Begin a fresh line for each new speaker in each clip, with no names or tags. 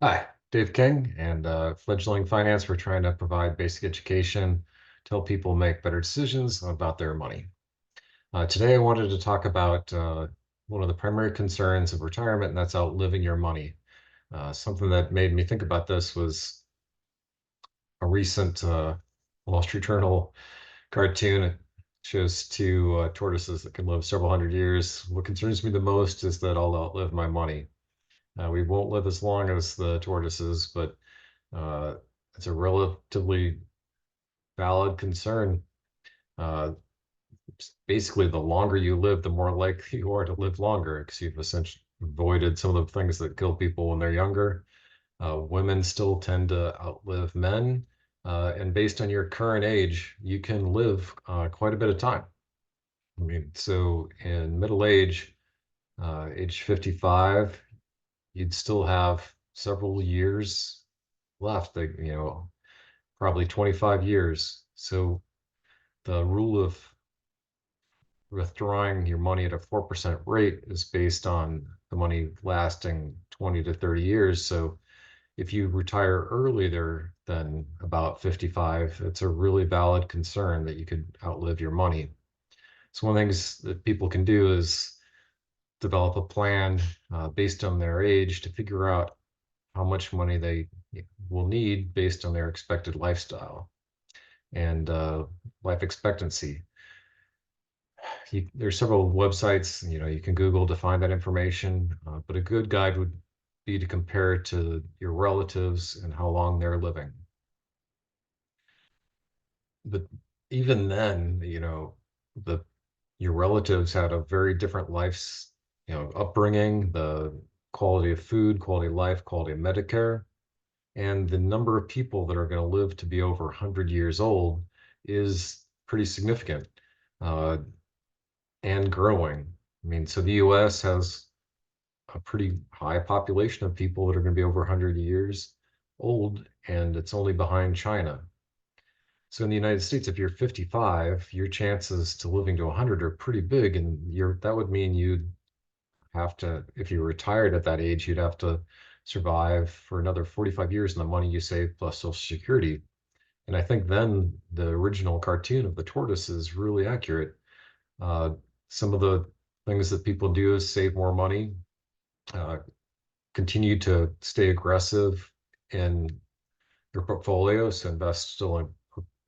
Hi, Dave King and Fledgling Finance. We're trying to provide basic education to help people make better decisions about their money. Today, I wanted to talk about one of the primary concerns of retirement, and that's outliving your money. Something that made me think about this was a recent Wall Street Journal cartoon. It shows two tortoises that can live several hundred years. What concerns me the most is that I'll outlive my money. We won't live as long as the tortoises, but uh, it's a relatively valid concern. Uh, Basically, the longer you live, the more likely you are to live longer because you've essentially avoided some of the things that kill people when they're younger. Women still tend to outlive men. And based on your current age, you can live quite a bit of time. I mean, so in middle age, age 55, you'd still have several years left, probably 25 years. So the rule of withdrawing your money at a 4% rate is based on the money lasting 20 to 30 years. So if you retire earlier than about 55, it's a really valid concern that you could outlive your money. So one of the things that people can do is develop a plan based on their age to figure out how much money they will need based on their expected lifestyle and life expectancy. There's several websites, you can Google to find that information, but a good guide would be to compare it to your relatives and how long they're living. But even then, the your relatives had a very different life's, upbringing, the quality of food, quality of life, quality of Medicare, and the number of people that are going to live to be over 100 years old is pretty significant. Uh, and growing. I mean, so the US has a pretty high population of people that are going to be over 100 years old, and it's only behind China. So in the United States, if you're 55, your chances to living to 100 are pretty big, and that would mean you'd have to, if you were retired at that age, you'd have to survive for another 45 years on the money you save plus Social Security. And I think then the original cartoon of the tortoise is really accurate. Uh, some of the things that people do is save more money, uh, continue to stay aggressive in your portfolio, so invest still in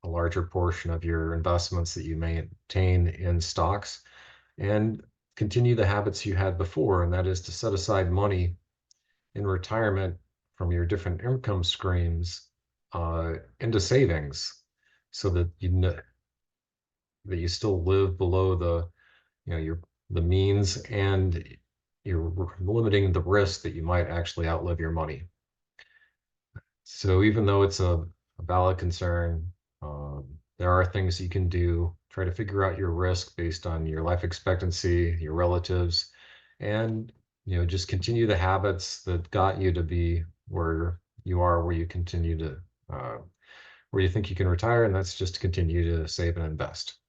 a larger portion of your investments that you maintain in stocks, and continue the habits you had before, and that is to set aside money in retirement from your different income streams into savings so that that you still live below your the means, and you're limiting the risk that you might actually outlive your money. So even though it's a valid concern, there are things you can do. Try to figure out your risk based on your life expectancy, your relatives, and just continue the habits that got you to be where you are, where you continue to where you think you can retire, and that's just to continue to save and invest.